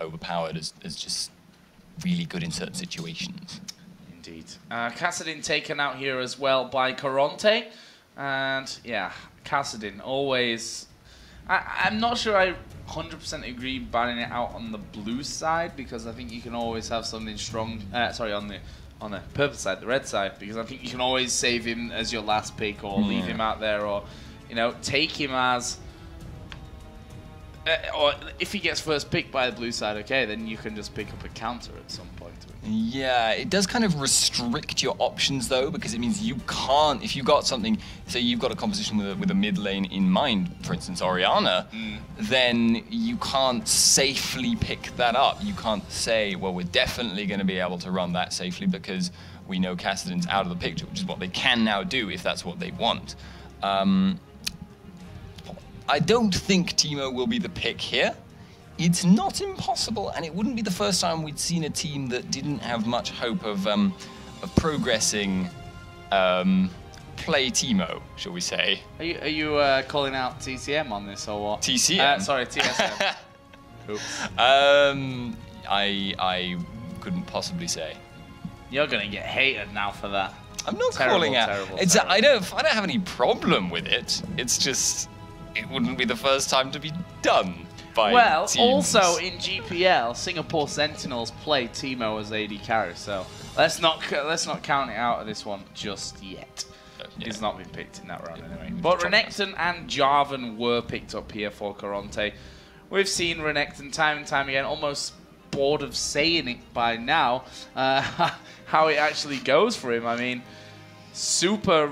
overpowered as just really good in certain situations. Indeed. Kassadin taken out here as well by Karont3. And yeah, Kassadin always... I'm not sure I 100% agree banning it out on the blue side, because I think you can always have something strong... sorry, on the purple side, the red side, because I think you can always save him as your last pick or leave him out there, or, you know, take him as... or if he gets first pick by the blue side, okay, then you can just pick up a counter at some point. Yeah, it does kind of restrict your options though, because it means you can't, if you've got something, say you've got a composition with a mid lane in mind, for instance Orianna, then you can't safely pick that up. You can't say, well, we're definitely going to be able to run that safely because we know Kassadin's out of the picture, which is what they can now do if that's what they want. I don't think Teemo will be the pick here. It's not impossible, and it wouldn't be the first time we'd seen a team that didn't have much hope of progressing play Teemo, shall we say. Are you calling out TCM on this, or what? TCM? Sorry, TSM. Oops. I couldn't possibly say. You're going to get hated now for that. I'm not calling out. I don't have any problem with it. It's just, it wouldn't be the first time to be done. Well, also in GPL, Singapore Sentinels play Teemo as AD carry, so let's not count it out of this one just yet. Yeah. He's not been picked in that round anyway. But Renekton and Jarvan were picked up here for Karont3. We've seen Renekton time and time again, almost bored of saying it by now, how it actually goes for him. I mean, super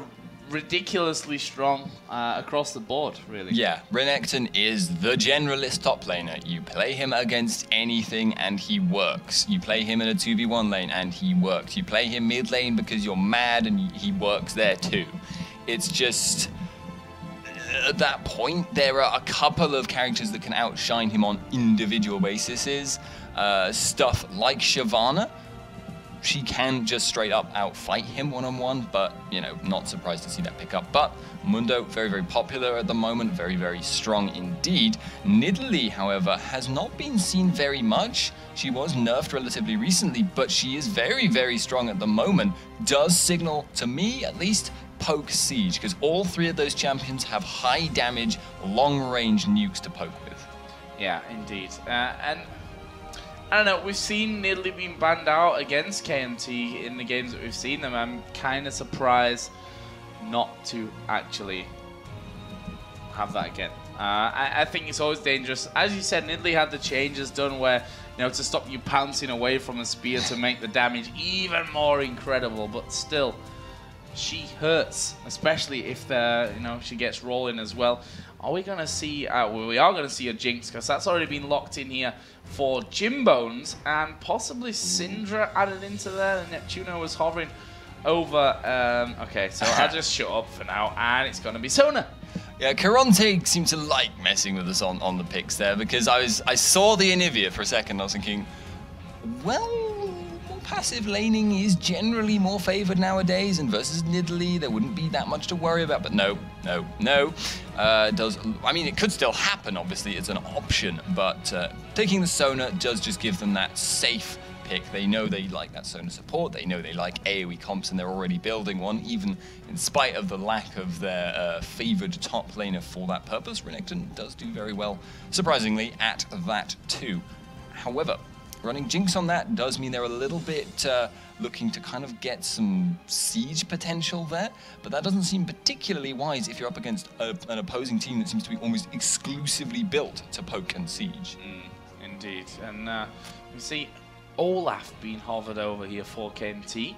ridiculously strong across the board, really. Yeah, Renekton is the generalist top laner. You play him against anything and he works. You play him in a 2v1 lane and he works. You play him mid lane because you're mad and he works there too. It's just, at that point, there are a couple of characters that can outshine him on individual bases. Stuff like Shyvana. She can just straight up outfight him one-on-one, but, you know, not surprised to see that pick up. But Mundo, very, very popular at the moment, very, very strong indeed. Nidalee, however, has not been seen very much. She was nerfed relatively recently, but she is very, very strong at the moment. Does signal, to me at least, poke Siege, because all three of those champions have high damage, long-range nukes to poke with. Yeah, indeed. And I don't know, we've seen Nidalee being banned out against KMT in the games that we've seen them. I'm kind of surprised not to actually have that again. I think it's always dangerous. As you said, Nidalee had the changes done where, you know, to stop you pouncing away from a spear to make the damage even more incredible, but still, she hurts, especially if you know, she gets rolling as well. Are we going to see, well, we are going to see a Jinx, because that's already been locked in here for Jimbones, and possibly Syndra added into there, and Neptuno was hovering over. Okay, so I'll just shut up for now, and it's going to be Sona. Yeah, Karont3 seemed to like messing with us on the picks there, because I saw the Anivia for a second, I was thinking, well, passive laning is generally more favored nowadays, and versus Nidalee, there wouldn't be that much to worry about. But no. I mean, it could still happen, obviously, it's an option, but taking the Sona does just give them that safe pick. They know they like that Sona support, they know they like AoE comps, and they're already building one, even in spite of the lack of their favored top laner for that purpose. Renekton does do very well, surprisingly, at that too. However, running Jinx on that does mean they're a little bit looking to kind of get some siege potential there, but that doesn't seem particularly wise if you're up against an opposing team that seems to be almost exclusively built to poke and siege. Indeed, and we see Olaf being hovered over here for KMT.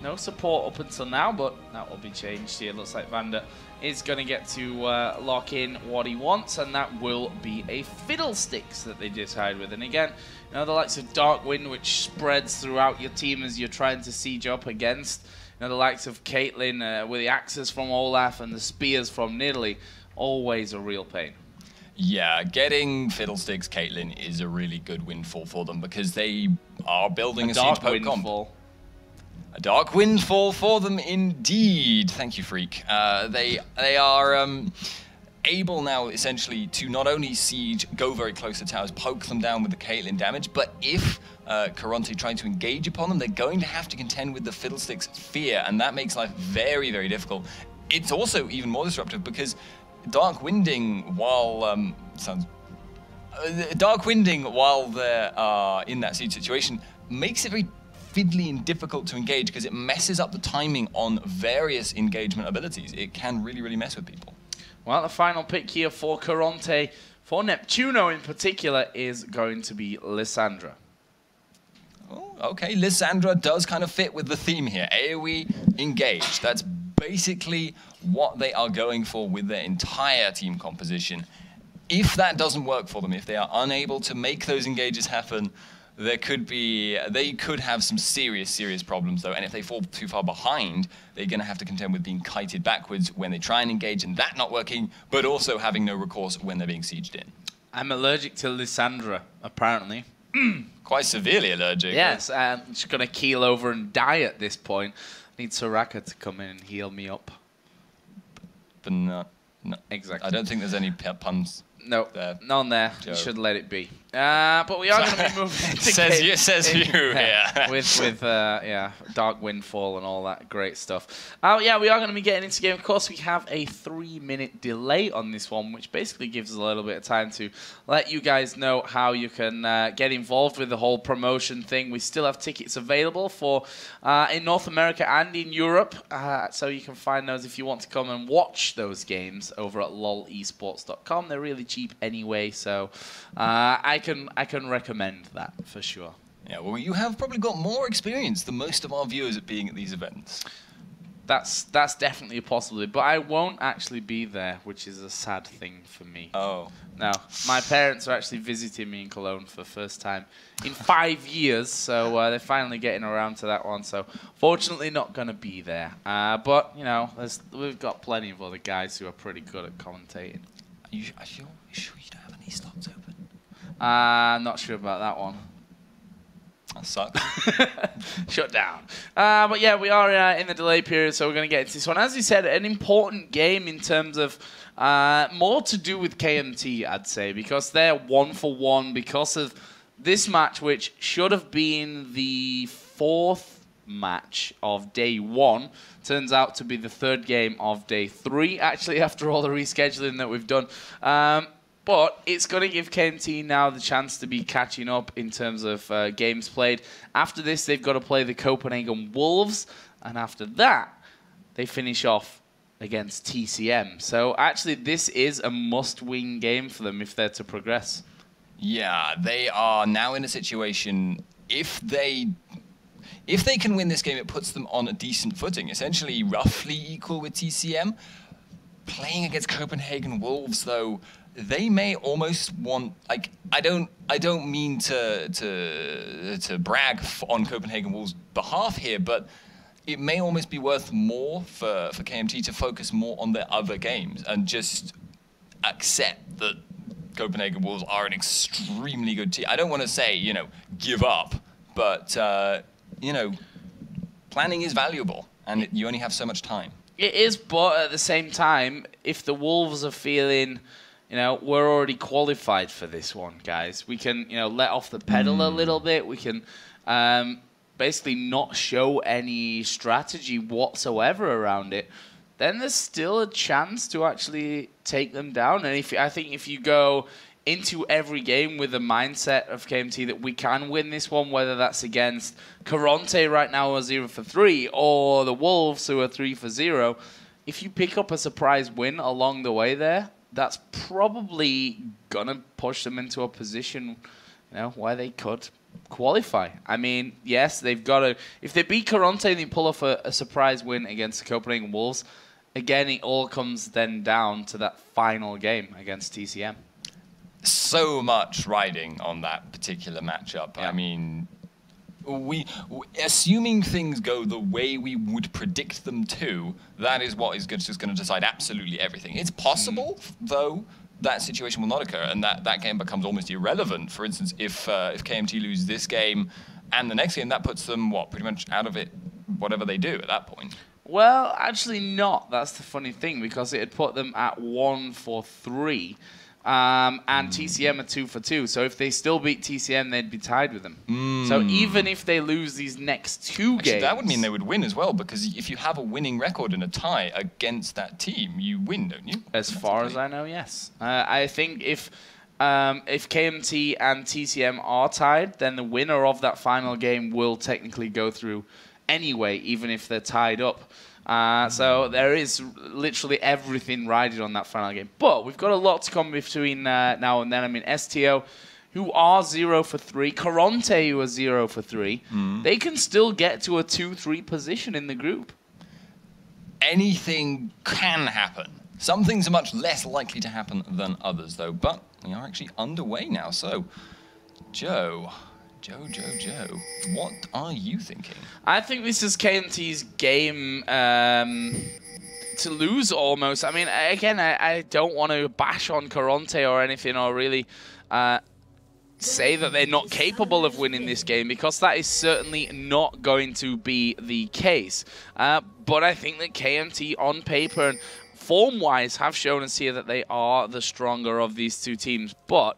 No support up until now, but that will be changed here. Looks like Vander is going to get to lock in what he wants, and that will be a Fiddlesticks that they decide with. And again, you know, the likes of Dark Wind, which spreads throughout your team as you're trying to siege up against. You know, the likes of Caitlyn with the axes from Olaf and the spears from Nidalee, always a real pain. Yeah, getting Fiddlesticks Caitlyn is a really good windfall for them, because they are building a siege poke comp. A dark windfall for them indeed. Thank you, Freak. They are able now essentially to not only siege, go very close to towers, poke them down with the Caitlyn damage, but if Karont3 trying to engage upon them, they're going to have to contend with the Fiddlesticks' fear, and that makes life very, very difficult. It's also even more disruptive because Dark Winding, while while they're in that siege situation, makes it very fiddly and difficult to engage because it messes up the timing on various engagement abilities. It can really, really mess with people. Well, the final pick here for Karont3, for Neptuno in particular, is going to be Lissandra. Oh, okay, Lissandra does kind of fit with the theme here. AoE engage. That's basically what they are going for with their entire team composition. If that doesn't work for them, if they are unable to make those engages happen, they could have some serious problems though, and if they fall too far behind, they're going to have to contend with being kited backwards when they try and engage and that not working, but also having no recourse when they're being sieged in. I'm allergic to Lissandra, apparently. Quite severely allergic. Yes, I'm just going to keel over and die at this point. I need Soraka to come in and heal me up. But no. Exactly. I don't think there's any puns. No, there. None there. Joe. You should let it be. But we are going to be moving. says you. Yeah. with Dark Windfall and all that great stuff. Yeah, we are going to be getting into the game. Of course, we have a 3-minute delay on this one, which basically gives us a little bit of time to let you guys know how you can get involved with the whole promotion thing. We still have tickets available for in North America and in Europe, so you can find those if you want to come and watch those games over at lolesports.com. They're really cheap anyway, so I can recommend that for sure. Yeah, well, you have probably got more experience than most of our viewers at being at these events. That's definitely a possibility, but I won't actually be there, which is a sad thing for me. Oh. No, my parents are actually visiting me in Cologne for the first time in 5 years, so they're finally getting around to that one. So fortunately not going to be there. But, you know, we've got plenty of other guys who are pretty good at commentating. Are you sure you don't have any slots open? I'm not sure about that one. That sucks. Shut down. But yeah, we are in the delay period, so we're going to get into this one. As you said, an important game in terms of more to do with KMT, I'd say, because they're 1-for-1 because of this match, which should have been the 4th match of day 1. Turns out to be the 3rd game of day 3, actually, after all the rescheduling that we've done. But it's going to give KMT now the chance to be catching up in terms of games played. After this, they've got to play the Copenhagen Wolves. And after that, they finish off against TCM. So actually, this is a must-win game for them if they're to progress. Yeah, they are now in a situation, if they can win this game, it puts them on a decent footing, essentially roughly equal with TCM. Playing against Copenhagen Wolves, though, they may almost want, like, I don't mean to brag on Copenhagen Wolves' behalf here, but it may almost be worth more for KMT to focus more on their other games and just accept that Copenhagen Wolves are an extremely good team. I don't want to say, you know, give up, but, you know, planning is valuable, and you only have so much time. It is, but at the same time, if the Wolves are feeling, you know, we're already qualified for this one, guys, we can, you know, let off the pedal a little bit. We can basically not show any strategy whatsoever around it. Then there's still a chance to actually take them down. And I think if you go into every game with the mindset of KMT that we can win this one, whether that's against Karont3 right now who are 0-for-3 or the Wolves who are 3-for-0, if you pick up a surprise win along the way there, that's probably going to push them into a position, you know, where they could qualify. I mean, yes, they've got to, if they beat Karont3 and they pull off a surprise win against the Copenhagen Wolves, again, it all comes then down to that final game against TCM. So much riding on that particular matchup. Yeah. I mean, assuming things go the way we would predict them to, that is what is just going to decide absolutely everything. It's possible, though, that situation will not occur, and that game becomes almost irrelevant. For instance, if KMT lose this game and the next game, that puts them, what, pretty much out of it, whatever they do at that point. Well, actually not. That's the funny thing, because it had put them at 1 for 3. And TCM are 2 for 2. So if they still beat TCM, they'd be tied with them. So even if they lose these next 2 games... that would mean they would win as well, because if you have a winning record in a tie against that team, you win, don't you? As far as I know, yes. I think if KMT and TCM are tied, then the winner of that final game will technically go through anyway, even if they're tied up. So there is literally everything riding on that final game. But we've got a lot to come between now and then. I mean, STO, who are 0 for 3, Karont3, who are 0 for 3, they can still get to a 2-3 position in the group. Anything can happen. Some things are much less likely to happen than others, though. But we are actually underway now. So, Joe, what are you thinking? I think this is KMT's game to lose almost. I mean, again, I don't want to bash on Karont3 or anything, or really say that they're not capable of winning this game, because that is certainly not going to be the case. But I think that KMT on paper and form-wise have shown us here that they are the stronger of these two teams. But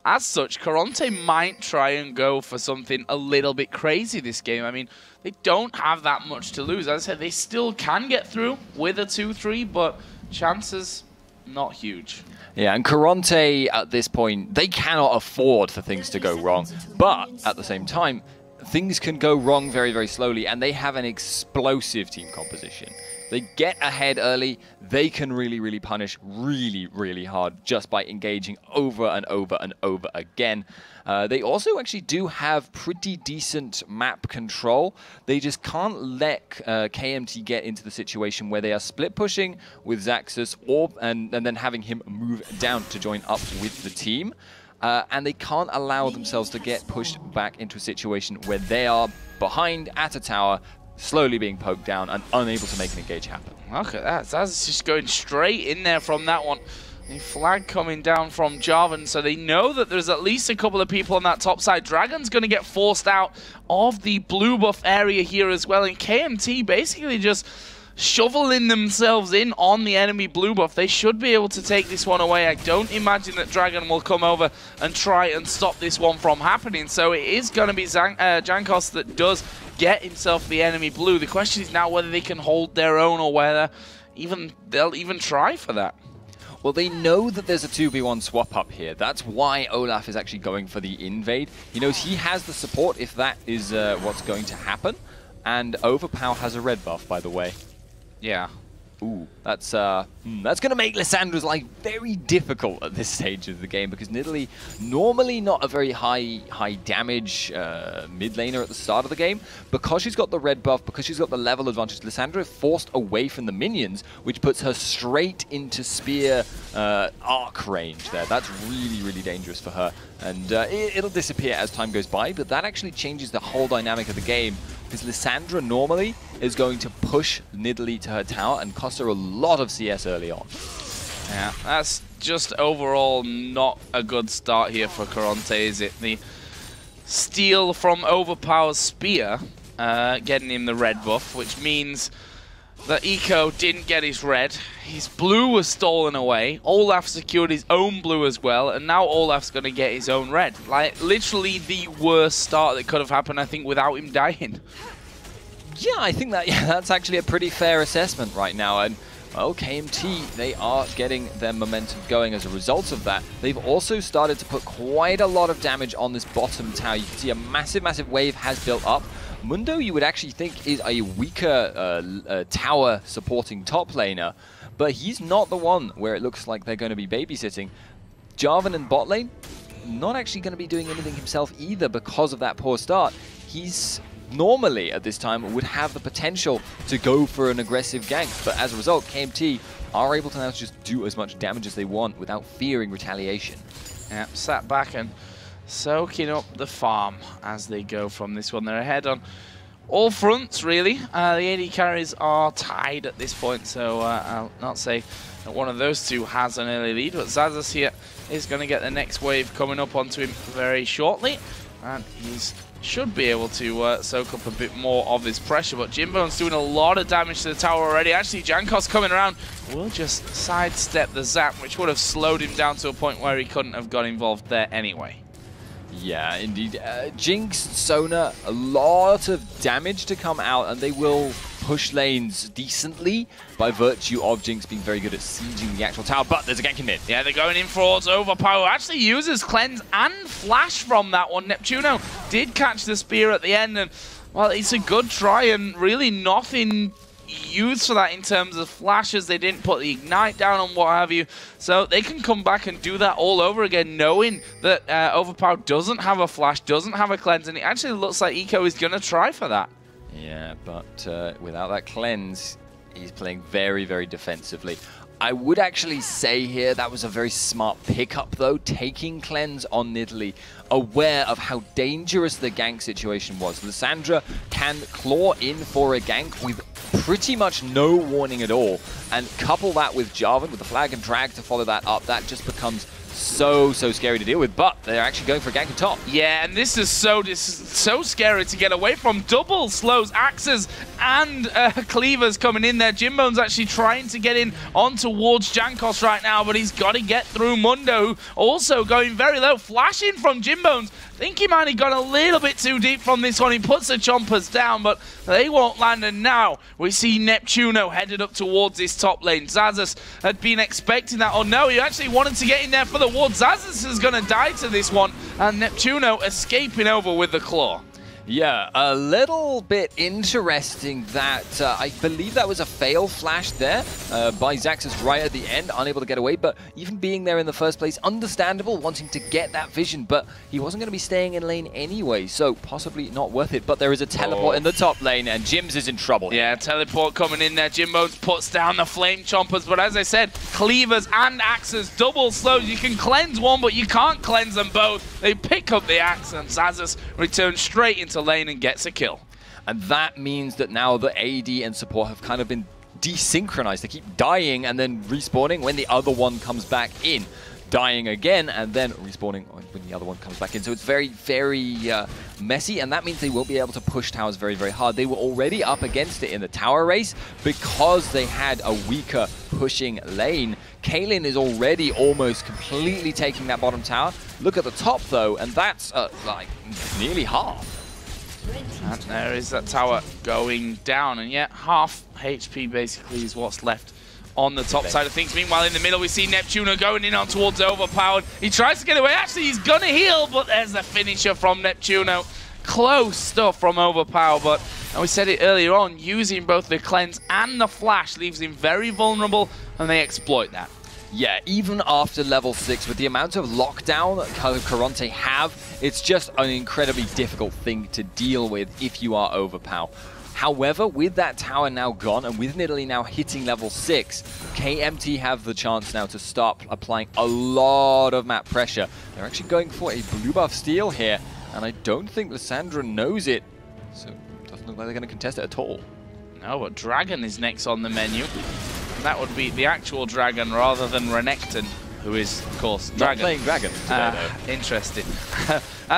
as such, Karont3 might try and go for something a little bit crazy this game. I mean, they don't have that much to lose. As I said, they still can get through with a 2-3, but chances not huge. Yeah, and Karont3 at this point, they cannot afford for things to go wrong. But at the same time, things can go wrong very, very slowly, and they have an explosive team composition. They get ahead early, they can really, really punish really, really hard just by engaging over and over and over again. They also actually do have pretty decent map control. They just can't let KMT get into the situation where they are split pushing with Zaxus and then having him move down to join up with the team. And they can't allow themselves to get pushed back into a situation where they are behind at a tower, slowly being poked down and unable to make an engage happen. Look at that. That's just going straight in there from that one. A flag coming down from Jarvan, so they know that there's at least a couple of people on that top side. Dragon's going to get forced out of the blue buff area here as well, and KMT basically just shoveling themselves in on the enemy blue buff. They should be able to take this one away. I don't imagine that Dragon will come over and try and stop this one from happening. So it is going to be Jankos that does get himself the enemy blue. The question is now whether they can hold their own, or whether they'll even try for that. Well, they know that there's a 2v1 swap up here. That's why Olaf is actually going for the invade. He knows he has the support if that is what's going to happen. And Overpower has a red buff, by the way. Yeah. Ooh, that's going to make Lissandra's life very difficult at this stage of the game, because Nidalee, normally not a very high damage mid laner at the start of the game, because she's got the red buff, because she's got the level advantage, Lissandra is forced away from the minions, which puts her straight into spear arc range there. That's really, really dangerous for her, and it'll disappear as time goes by, but that actually changes the whole dynamic of the game, because Lissandra normally is going to push Nidalee to her tower and cost her a lot of CS early on. Yeah, that's just overall not a good start here for Karont3, is it? The steal from Overpower's spear, getting him the red buff, which means that Eco didn't get his red. His blue was stolen away. Olaf secured his own blue as well, and now Olaf's going to get his own red. Like, literally the worst start that could have happened, I think, without him dying. Yeah, I think that's actually a pretty fair assessment right now. And, well, KMT, they are getting their momentum going as a result of that. They've also started to put quite a lot of damage on this bottom tower. You can see a massive, massive wave has built up. Mundo, you would actually think, is a weaker tower supporting top laner, but he's not the one where it looks like they're going to be babysitting. Jarvan in bot lane, not actually going to be doing anything himself either because of that poor start. He's normally at this time would have the potential to go for an aggressive gank, but as a result, KMT are able to now just do as much damage as they want without fearing retaliation. Yeah, sat back and soaking up the farm as they go from this one. They're ahead on all fronts, really. The AD carries are tied at this point, so I'll not say that one of those two has an early lead, but Zazas here is going to get the next wave coming up onto him very shortly. And should be able to soak up a bit more of his pressure, but Jimbone's doing a lot of damage to the tower already. Actually, Jankos coming around will just sidestep the zap, which would have slowed him down to a point where he couldn't have got involved there anyway. Yeah, indeed. Jinx, Sona, a lot of damage to come out, and they will push lanes decently by virtue of Jinx being very good at sieging the actual tower, but there's a gank in mid. Yeah, they're going in for Overpower. Actually uses Cleanse and Flash from that one. Neptuno did catch the spear at the end, and, well, it's a good try, and really nothing used for that in terms of flashes. They didn't put the Ignite down and what have you, so they can come back and do that all over again, knowing that Overpower doesn't have a Flash, doesn't have a Cleanse, and it actually looks like Eco is going to try for that. Yeah, but without that Cleanse, he's playing very, very defensively. I would actually say here that was a very smart pickup, though, taking Cleanse on Nidalee, aware of how dangerous the gank situation was. Lissandra can claw in for a gank with pretty much no warning at all, and couple that with Jarvan, with the flag and drag to follow that up, that just becomes so scary to deal with, but they're actually going for a gank on top. Yeah, and this is so scary to get away from. Double slows, axes, and cleavers coming in there. Jimbone's actually trying to get in on towards Jankos right now, but he's got to get through Mundo, who also going very low. Flashing from Jimbone's. I think he might have gone a little bit too deep from this one. He puts the chompers down, but they won't land, and now we see Neptuno headed up towards this top lane. Xaxus had been expecting that. Oh no, he actually wanted to get in there for the ward. Xaxus is going to die to this one, and Neptuno escaping over with the claw. Yeah, a little bit interesting that I believe that was a fail flash there by Xaxus right at the end, unable to get away, but even being there in the first place, understandable, wanting to get that vision, but he wasn't going to be staying in lane anyway, so possibly not worth it. But there is a teleport in the top lane, and Jims is in trouble. Yeah, teleport coming in there. Jimbones puts down the flame chompers, but as I said, cleavers and axes, double slows. You can cleanse one, but you can't cleanse them both. They pick up the axe, and Xaxus returns straight into lane and gets a kill. And that means that now the AD and support have kind of been desynchronized. They keep dying and then respawning when the other one comes back in. Dying again and then respawning when the other one comes back in. So it's very, very messy, and that means they won't be able to push towers very, very hard. They were already up against it in the tower race because they had a weaker pushing lane. Kaylin is already almost completely taking that bottom tower. Look at the top, though, and that's like nearly half. And there is that tower going down, and yet half HP basically is what's left on the top side of things. Meanwhile, in the middle, we see Neptuno going in on towards Overpowered. He tries to get away. Actually, he's gonna heal, but there's the finisher from Neptuno. Close stuff from Overpower, but and we said it earlier on, using both the cleanse and the flash leaves him very vulnerable, and they exploit that. Yeah, even after level 6, with the amount of lockdown that Karont3 have, it's just an incredibly difficult thing to deal with if you are Overpower. However, with that tower now gone, and with Nidalee now hitting level 6, KMT have the chance now to start applying a lot of map pressure. They're actually going for a blue buff steal here, and I don't think Lissandra knows it, so it doesn't look like they're going to contest it at all. No, but Dragon is next on the menu. That would be the actual Dragon rather than Renekton, who is, of course, Dragon. Not playing Dragon today, though. Interesting.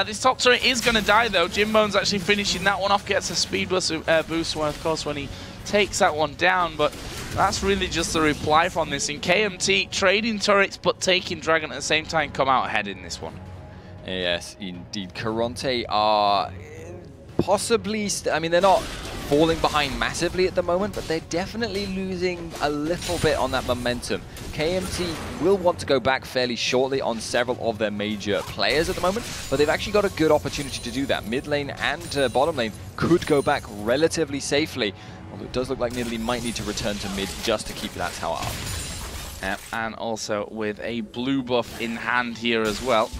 This top turret is going to die, though. Jimbone's actually finishing that one off, gets a speed boost, of course, when he takes that one down, but that's really just the reply from this. In KMT, trading turrets, but taking Dragon at the same time, come out ahead in this one. Yes, indeed. Karont3 are possibly, I mean, they're not falling behind massively at the moment, but they're definitely losing a little bit on that momentum. KMT will want to go back fairly shortly on several of their major players at the moment, but they've actually got a good opportunity to do that. Mid lane and bottom lane could go back relatively safely, although it does look like Nidalee might need to return to mid just to keep that tower up. And also with a blue buff in hand here as well.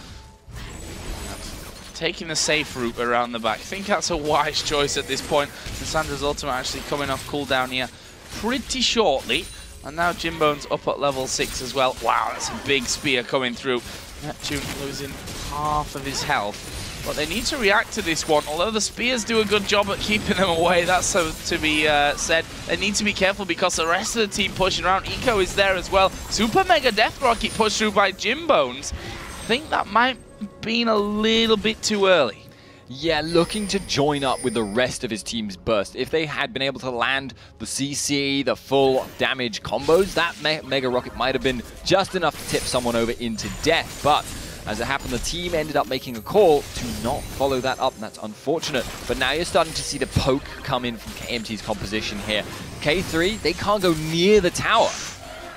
Taking the safe route around the back. I think that's a wise choice at this point. Lissandra's ultimate actually coming off cooldown here pretty shortly. And now Jimbone's up at level 6 as well. Wow, that's a big spear coming through. Neptune losing half of his health. But they need to react to this one. Although the spears do a good job at keeping them away, that's so to be said. They need to be careful because the rest of the team pushing around. Eco is there as well. Super Mega Death Rocket pushed through by Jimbones. I think that might been a little bit too early. Yeah, looking to join up with the rest of his team's burst. If they had been able to land the CC, the full damage combos, that Mega Rocket might have been just enough to tip someone over into death. But as it happened, the team ended up making a call to not follow that up, and that's unfortunate. But now you're starting to see the poke come in from KMT's composition here. K3, they can't go near the tower.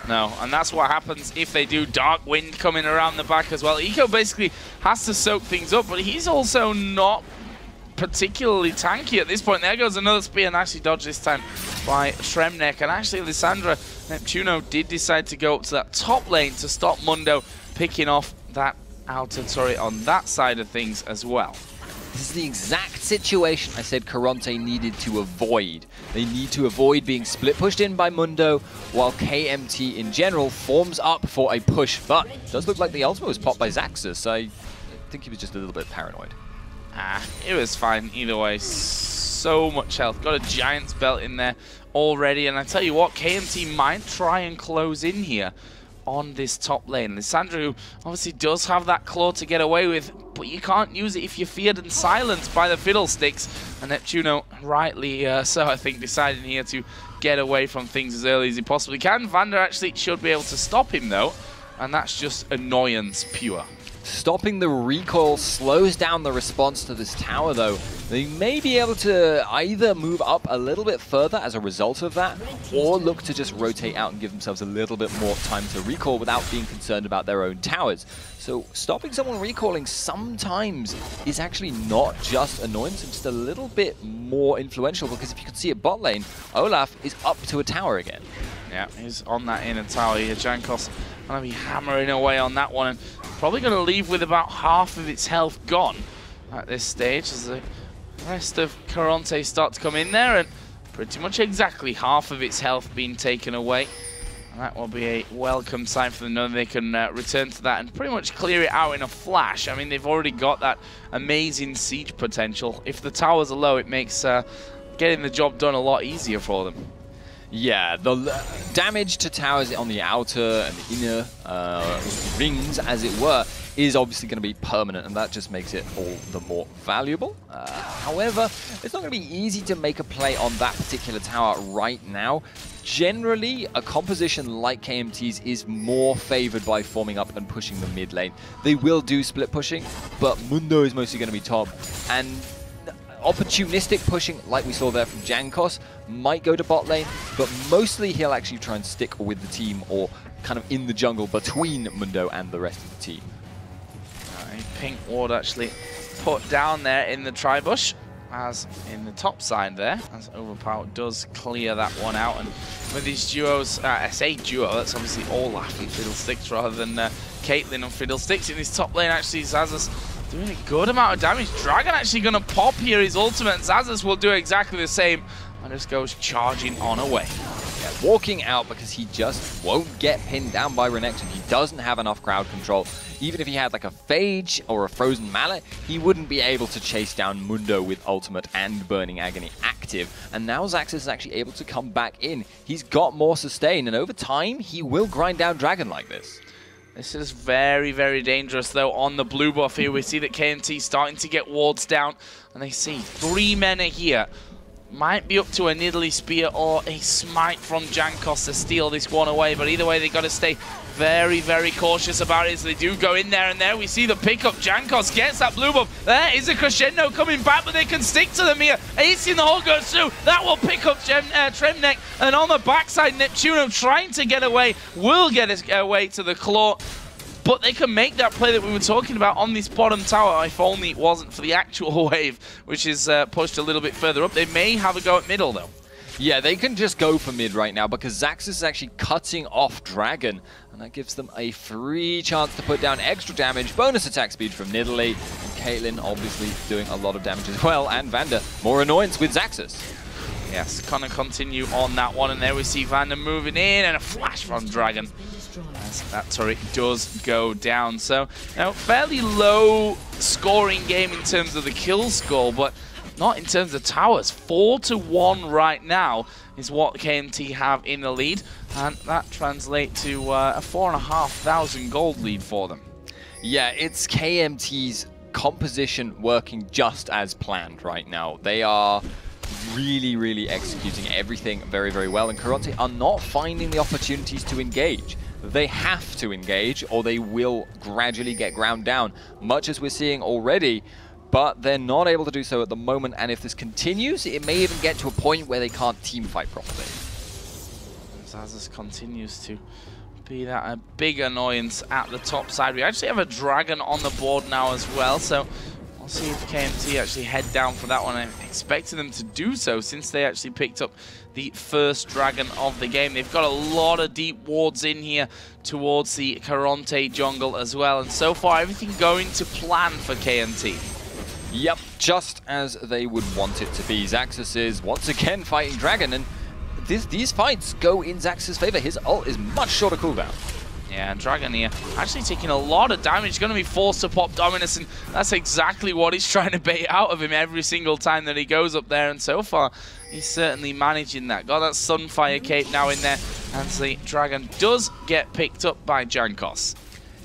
No, and that's what happens if they do. Dark Wind coming around the back as well. Eco basically has to soak things up, but he's also not particularly tanky at this point. There goes another spear, and actually dodged this time by Tremnek. And actually, Lissandra Neptuno did decide to go up to that top lane to stop Mundo picking off that outer turret on that side of things as well. This is the exact situation I said Karont3 needed to avoid. They need to avoid being split pushed in by Mundo, while KMT in general forms up for a push. But it does look like the ultimate was popped by Xaxus. I think he was just a little bit paranoid. It was fine either way. So much health. Got a Giant's Belt in there already. And I tell you what, KMT might try and close in here on this top lane. Lissandra, who obviously does have that claw to get away with, but you can't use it if you're feared and silenced by the Fiddlesticks. And Neptuno, rightly so, I think, deciding here to get away from things as early as he possibly can. Vander actually should be able to stop him, though, and that's just annoyance pure. Stopping the recoil slows down the response to this tower, though. They may be able to either move up a little bit further as a result of that, or look to just rotate out and give themselves a little bit more time to recall without being concerned about their own towers. So stopping someone recalling sometimes is actually not just annoyance, it's just a little bit more influential, because if you can see at bot lane, Olaf is up to a tower again. Yeah, he's on that inner tower here. Jankos going to be hammering away on that one, and probably going to leave with about half of its health gone at this stage as the rest of Karont3 start to come in there, and pretty much exactly half of its health being taken away. And that will be a welcome sign for them, knowing they can return to that and pretty much clear it out in a flash. I mean, they've already got that amazing siege potential. If the towers are low, it makes getting the job done a lot easier for them. Yeah, the damage to towers on the outer and the inner rings, as it were, is obviously going to be permanent, and that just makes it all the more valuable. However, it's not going to be easy to make a play on that particular tower right now. Generally, a composition like KMT's is more favored by forming up and pushing the mid lane. They will do split pushing, but Mundo is mostly going to be top, and opportunistic pushing, like we saw there from Jankos, might go to bot lane, but mostly he'll actually try and stick with the team or kind of in the jungle between Mundo and the rest of the team. A pink ward actually put down there in the tri-bush, as in the top side there, as Overpower does clear that one out. And with these duos, I say duo, that's obviously Olaf and Fiddlesticks rather than Caitlyn and Fiddlesticks. In this top lane, actually, Xaxus doing a good amount of damage. Dragon actually going to pop here his ultimate, and Xaxus will do exactly the same and just goes charging on away. Yeah, walking out because he just won't get pinned down by Renekton. He doesn't have enough crowd control. Even if he had like a Phage or a Frozen Mallet, he wouldn't be able to chase down Mundo with ultimate and Burning Agony active. And now Xaxus is actually able to come back in. He's got more sustain, and over time, he will grind down Dragon like this. This is very, very dangerous, though, on the blue buff here. We see that KMT starting to get wards down, and they see 3 men are here. Might be up to a Nidalee Spear or a Smite from Jankos to steal this one away, but either way, they've got to stay very, very cautious about it as they do go in there, and there we see the pickup. Jankos gets that blue buff. There is a crescendo coming back, but they can stick to them here. Ace in the hole goes through. That will pick up Tremnek, and on the backside, Neptuno trying to get away, will get his away to the claw. But they can make that play that we were talking about on this bottom tower, if only it wasn't for the actual wave, which is pushed a little bit further up. They may have a go at middle, though. Yeah, they can just go for mid right now because Xaxus is actually cutting off Dragon, and that gives them a free chance to put down extra damage, bonus attack speed from Nidalee, and Caitlyn obviously doing a lot of damage as well, and Vander, more annoyance with Xaxus. Yes, gonna continue on that one, and there we see Vander moving in, and a flash from Dragon. As that turret does go down. So, now fairly low scoring game in terms of the kill score, but not in terms of towers. 4-1 right now is what KMT have in the lead, and that translates to a 4,500 gold lead for them. Yeah, it's KMT's composition working just as planned right now. They are really executing everything very, very well, and Karont3 are not finding the opportunities to engage. They have to engage or they will gradually get ground down, much as we're seeing already, but they're not able to do so at the moment, and if this continues, it may even get to a point where they can't team fight properly. Zazas continues to be that a big annoyance at the top side. We actually have a dragon on the board now as well, so we'll see if KMT actually head down for that one. I'm expecting them to do so since they actually picked up the first dragon of the game. They've got a lot of deep wards in here towards the Karont3 jungle as well, and so far everything going to plan for KMT. Yep, just as they would want it to be. Xaxus is once again fighting dragon, and these fights go in Xaxus' favor. His ult is much shorter cooldown. Yeah, and Dragon here actually taking a lot of damage. Going to be forced to pop Dominus, and that's exactly what he's trying to bait out of him every single time that he goes up there. And so far, he's certainly managing that. Got that Sunfire cape now in there, and the Dragon does get picked up by Jankos.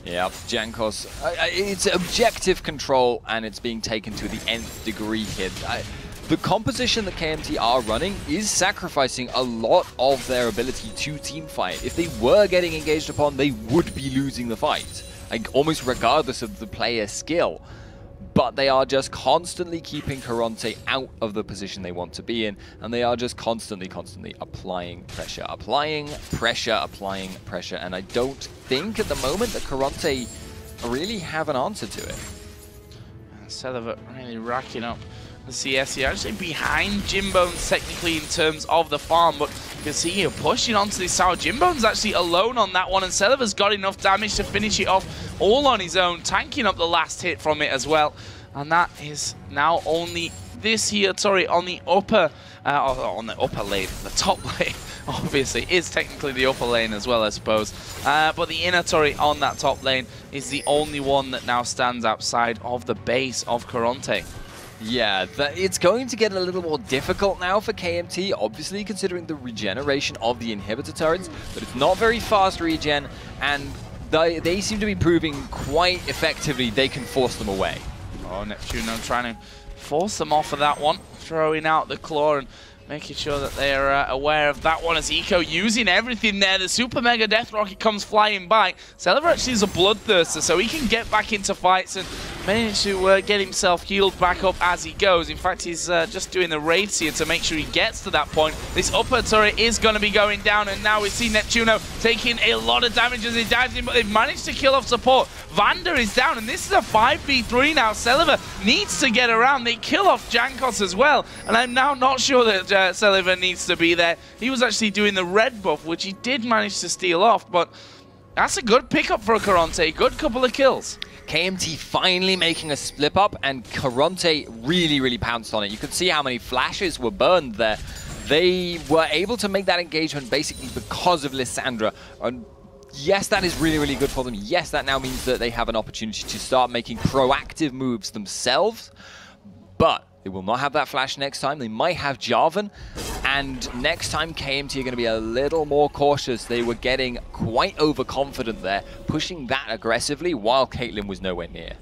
Yeah, Jankos, it's objective control, and it's being taken to the nth degree here. The composition that KMT are running is sacrificing a lot of their ability to team fight. If they were getting engaged upon, they would be losing the fight, like almost regardless of the player's skill. But they are just constantly keeping Karont3 out of the position they want to be in, and they are just constantly applying pressure, and I don't think at the moment that Karont3 really have an answer to it. Celebrate really racking up the CS here, actually behind Jimbones technically in terms of the farm, but you can see here pushing onto this tower. Jimbones actually alone on that one, and Celeva's got enough damage to finish it off all on his own, tanking up the last hit from it as well. And that is now only this here, sorry, on the upper lane, the top lane. Obviously, is technically the upper lane as well, I suppose. But the inner turret on that top lane is the only one that now stands outside of the base of Karont3. Yeah, it's going to get a little more difficult now for KMT, obviously considering the regeneration of the inhibitor turrets, but it's not very fast regen, and they seem to be proving quite effectively they can force them away. Oh, Neptune trying to force them off of that one, throwing out the claw and making sure that they're aware of that one as Eco using everything there. The Super Mega Death Rocket comes flying by. Celevar actually is a bloodthirster, so he can get back into fights and manage to get himself healed back up as he goes. In fact, he's just doing the raids here to make sure he gets to that point. This upper turret is going to be going down, and now we see Neptuno taking a lot of damage as he dives in, but they've managed to kill off support. Vander is down, and this is a 5v3 now. Celevar needs to get around. They kill off Jankos as well, and I'm now not sure that Celevar needs to be there. He was actually doing the red buff, which he did manage to steal off, but that's a good pickup for Karont3. Good couple of kills. KMT finally making a slip up, and Karont3 really pounced on it. You could see how many flashes were burned there. They were able to make that engagement basically because of Lissandra. And yes, that is really good for them. Yes, that now means that they have an opportunity to start making proactive moves themselves, but they will not have that flash next time. They might have Jarvan, and next time KMT are going to be a little more cautious. They were getting quite overconfident there, pushing that aggressively while Caitlyn was nowhere near.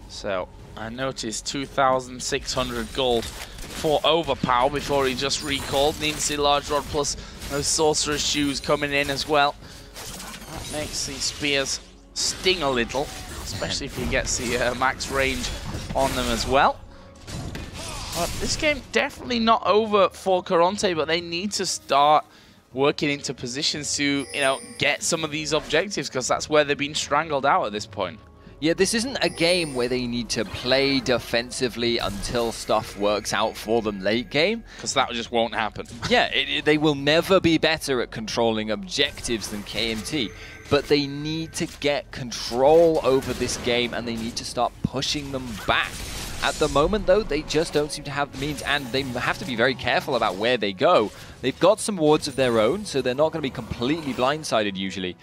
So I noticed 2,600 gold for Overpower before he just recalled. Needs the large rod plus those sorcerer's shoes coming in as well. That makes these spears sting a little, especially if he gets the max range on them as well. But this game definitely not over for Karont3, but they need to start working into positions to, get some of these objectives, because that's where they've been strangled out at this point. Yeah, this isn't a game where they need to play defensively until stuff works out for them late game. Because that just won't happen. Yeah, they will never be better at controlling objectives than KMT, but they need to get control over this game, and they need to start pushing them back. At the moment, though, they just don't seem to have the means, and they have to be very careful about where they go. They've got some wards of their own, so they're not going to be completely blindsided usually.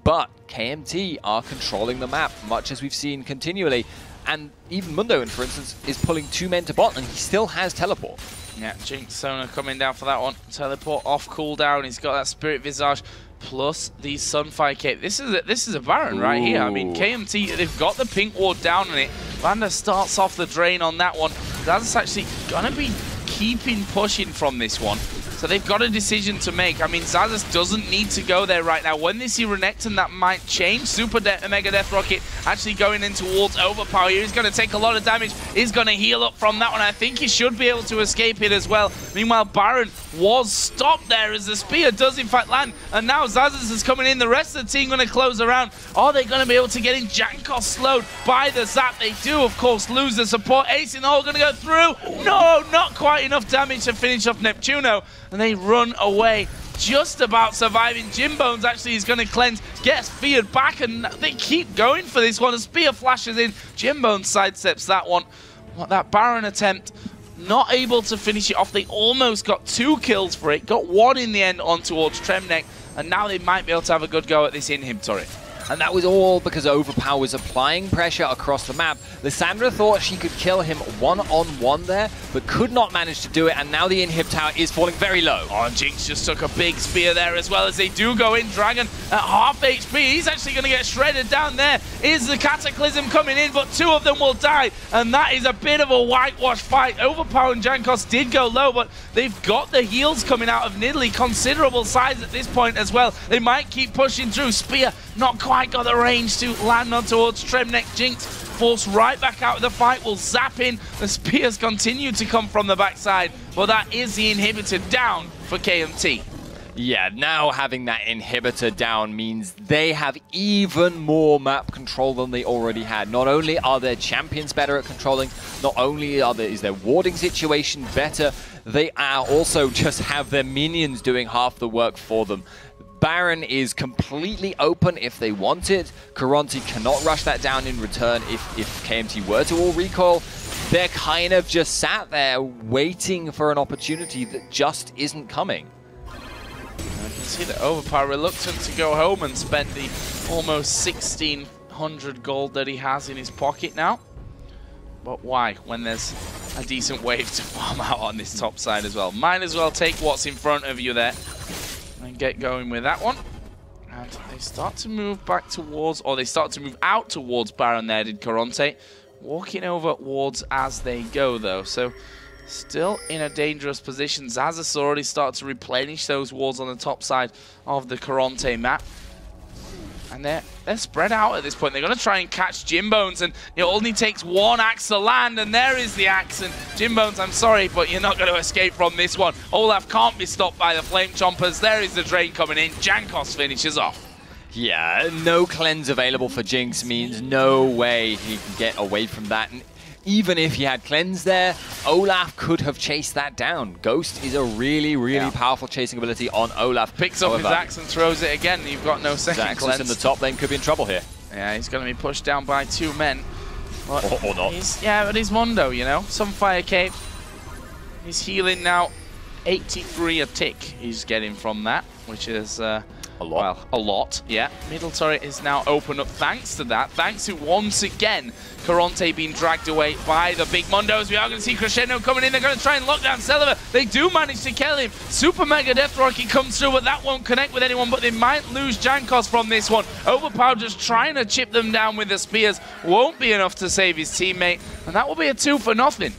But KMT are controlling the map, much as we've seen continually. And even Mundo, for instance, is pulling 2 men to bot, and he still has teleport. Yeah, Jinx Sona coming down for that one. Teleport off cooldown. He's got that Spirit Visage plus the Sunfire Cape. This is a Baron right here. I mean, KMT, they've got the pink ward down on it. Vanda starts off the drain on that one. That's actually gonna be keeping pushing from this one. So they've got a decision to make. I mean, Xaxus doesn't need to go there right now. When they see Renekton, that might change. Mega Death Rocket actually going in towards Overpower here. He's going to take a lot of damage. He's going to heal up from that one. I think he should be able to escape it as well. Meanwhile, Baron was stopped there as the spear does in fact land. And now Xaxus is coming in. The rest of the team going to close around. Are they going to be able to get in? Jankos slowed by the Zap. They do, of course, lose the support. Ace in the hole going to go through. No, not quite enough damage to finish off Neptuno. And they run away, just about surviving. Jimbones actually is going to cleanse, gets feared back, and they keep going for this one. A spear flashes in. Jimbones sidesteps that one. What, that Baron attempt, not able to finish it off. They almost got 2 kills for it, got 1 in the end on towards Tremnek, and now they might be able to have a good go at this inhib turret. And that was all because Overpower was applying pressure across the map. Lissandra thought she could kill him one-on-one there, but could not manage to do it, and now the inhib tower is falling very low. Oh, Jinx just took a big spear there as well as they do go in. Dragon at half HP. He's actually going to get shredded down there. Is the Cataclysm coming in, but 2 of them will die, and that is a bit of a whitewash fight. Overpower and Jankos did go low, but they've got the heals coming out of Nidalee. Considerable size at this point as well. They might keep pushing through. Spear not quite got the range to land on towards Tremnek. Jinx forced right back out of the fight, will zap in. The spears continue to come from the backside, but that is the inhibitor down for KMT. Yeah, now having that inhibitor down means they have even more map control than they already had. Not only are their champions better at controlling, not only is their warding situation better, they are also just have their minions doing half the work for them. Baron is completely open if they want it. Karont3 cannot rush that down in return if KMT were to all recoil. They're kind of just sat there waiting for an opportunity that just isn't coming. I can see that Overpower reluctant to go home and spend the almost 1,600 gold that he has in his pocket now. But why, when there's a decent wave to farm out on this top side as well? Might as well take what's in front of you there and get going with that one. And they start to move back towards, or they start to move out towards Baron there, did Karont3. Walking over wards as they go, though. So still in a dangerous position. Xaxus already started to replenish those wards on the top side of the Karont3 map. And they're spread out at this point. They're going to try and catch Jimbones, and it only takes 1 axe to land, and there is the axe. And Jimbones, I'm sorry, but you're not going to escape from this one. Olaf can't be stopped by the Flame Chompers. There is the drain coming in. Jankos finishes off. Yeah, no cleanse available for Jinx means no way he can get away from that. And even if he had cleanse there, Olaf could have chased that down. Ghost is a really, really powerful chasing ability on Olaf. Picks up his axe and throws it again. You've got no second cleanse. In the top lane could be in trouble here. Yeah, he's going to be pushed down by 2 men. Or not. Yeah, but he's Mondo, you know. Some fire cape. He's healing now. 83 a tick he's getting from that, which is a lot. Well, a lot, yeah. Middle turret is now open up thanks to that. Thanks to, once again, Karont3 being dragged away by the big Mondos. We are going to see Crescendo coming in. They're going to try and lock down Celiver. They do manage to kill him. Super Mega Death Rocket comes through, but that won't connect with anyone. But they might lose Jankos from this one. Overpower just trying to chip them down with the spears. Won't be enough to save his teammate. And that will be a 2 for nothing.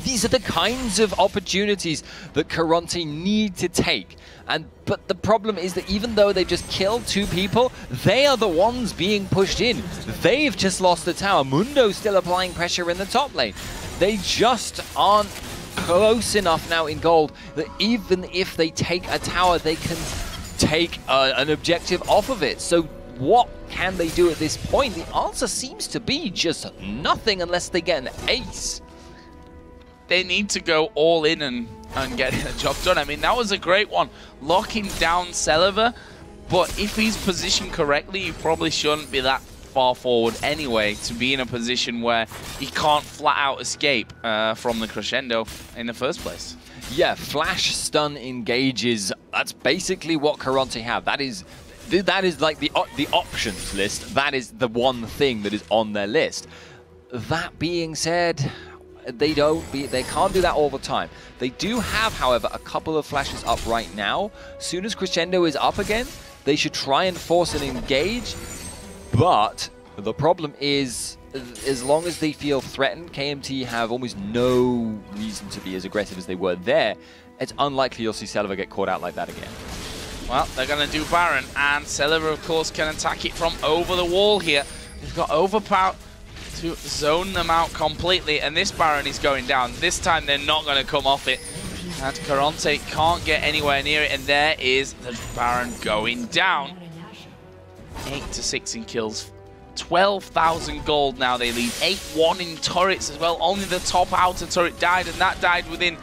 These are the kinds of opportunities that Karont3 need to take. But the problem is that even though they've just killed 2 people, they are the ones being pushed in. They've just lost the tower. Mundo's still applying pressure in the top lane. They just aren't close enough now in gold that even if they take a tower, they can take an objective off of it. So what can they do at this point? The answer seems to be just nothing unless they get an ace. They need to go all in and getting the job done. I mean, that was a great one. Locking down Celiver, but if he's positioned correctly, he probably shouldn't be that far forward anyway to be in a position where he can't flat out escape from the Crescendo in the first place. Yeah, flash stun engages. That's basically what Karont3 have. That is like the options list. That is the one thing that is on their list. That being said, they can't do that all the time. They do have, however, a couple of flashes up right now. Soon as Crescendo is up again, they should try and force an engage, but the problem is, as long as they feel threatened, KMT have almost no reason to be as aggressive as they were there. It's unlikely you'll see Celiva get caught out like that again. Well, they're going to do Baron, and Celiva, of course, can attack it from over the wall here. They've got overpower to zone them out completely, and this Baron is going down. This time, they're not going to come off it. And Karont3 can't get anywhere near it, and there is the Baron going down. 8-6 in kills. 12,000 gold now they lead. 8-1 in turrets as well. Only the top outer turret died, and that died within,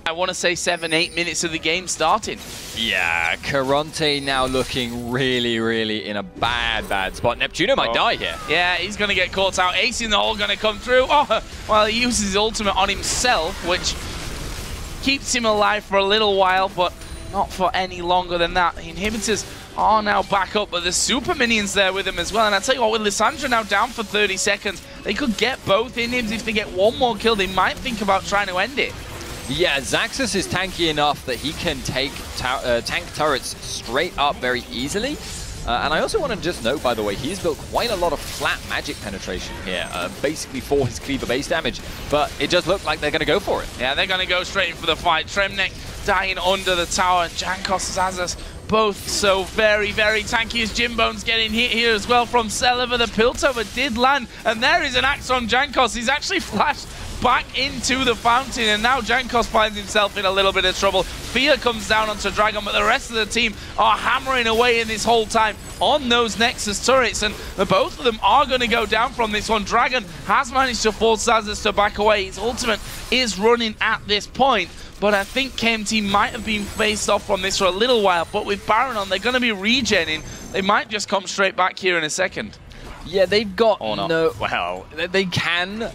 I want to say, 7-8 minutes of the game starting. Yeah, Karont3 now looking really, really in a bad spot. Neptuno might die here. Yeah, he's going to get caught out. Ace in the hole going to come through. Oh, well, he uses his ultimate on himself, which keeps him alive for a little while, but not for any longer than that. The inhibitors are now back up, but there's super minions there with him as well. And I tell you what, with Lissandra now down for 30 seconds, they could get both inhibs. If they get one more kill, they might think about trying to end it. Yeah, Xaxus is tanky enough that he can take tank turrets straight up very easily. And I also want to just note, by the way, he's built quite a lot of flat magic penetration here, basically for his cleaver base damage. But it does look like they're going to go for it. Yeah, they're going to go straight in for the fight. Tremnek dying under the tower. Jankos, Xaxus, both so very, very tanky as Jimbone's getting hit here as well from Celiva. The Piltover did land, and there is an axe on Jankos. He's actually flashed back into the fountain, and now Jankos finds himself in a little bit of trouble. Fear comes down onto Dragon, but the rest of the team are hammering away in this whole time on those Nexus turrets, and both of them are going to go down from this one. Dragon has managed to force Xaxus to back away. His ultimate is running at this point, but I think KMT might have been faced off from this for a little while, but with Baron on, they're going to be regenning. They might just come straight back here in a second. Yeah, they've got no... Well, they can.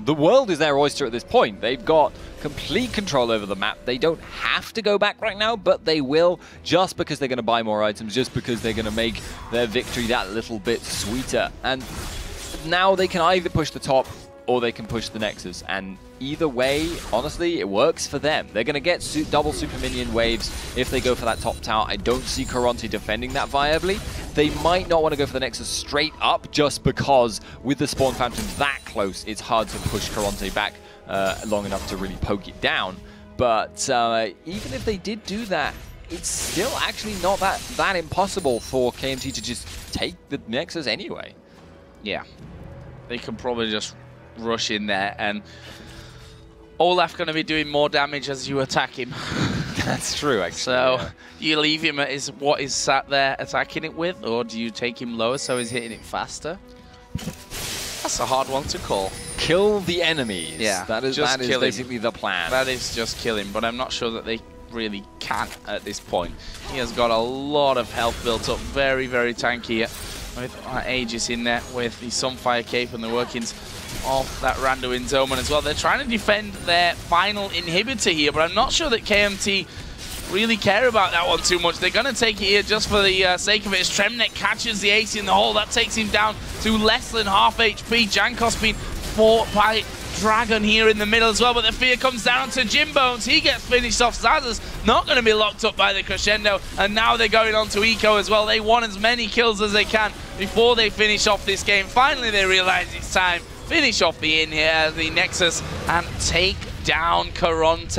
The world is their oyster at this point. They've got complete control over the map. They don't have to go back right now, but they will, just because they're going to buy more items, just because they're going to make their victory that little bit sweeter. And now they can either push the top or they can push the Nexus. And either way, honestly, it works for them. They're going to get double super minion waves if they go for that top tower. I don't see Karont3 defending that viably. They might not want to go for the Nexus straight up, just because with the spawn fountain that close, it's hard to push Karont3 back long enough to really poke it down. But even if they did do that, it's still actually not that impossible for KMT to just take the Nexus anyway. Yeah, they can probably just rush in there, and Olaf going to be doing more damage as you attack him. That's true, actually. So yeah. You leave him at what is sat there attacking it with, or do you take him lower so he's hitting it faster? That's a hard one to call. Kill the enemies. Yeah, that is basically the plan. That is just kill him, but I'm not sure that they really can at this point. He has got a lot of health built up, very, very tanky with Aegis in there, with the Sunfire Cape and the workings of that Randuin's Omen as well. They're trying to defend their final inhibitor here, but I'm not sure that KMT really care about that one too much. They're going to take it here just for the sake of it, as Tremnek catches the ace in the hole. That takes him down to less than half HP. Jankos being fought by Dragon here in the middle as well, but the fear comes down to Jimbones. He gets finished off. Xaxus not going to be locked up by the crescendo, and now they're going on to Eco as well. They want as many kills as they can before they finish off this game. Finally, they realize it's time. Finish off the Nexus and take down Karont3.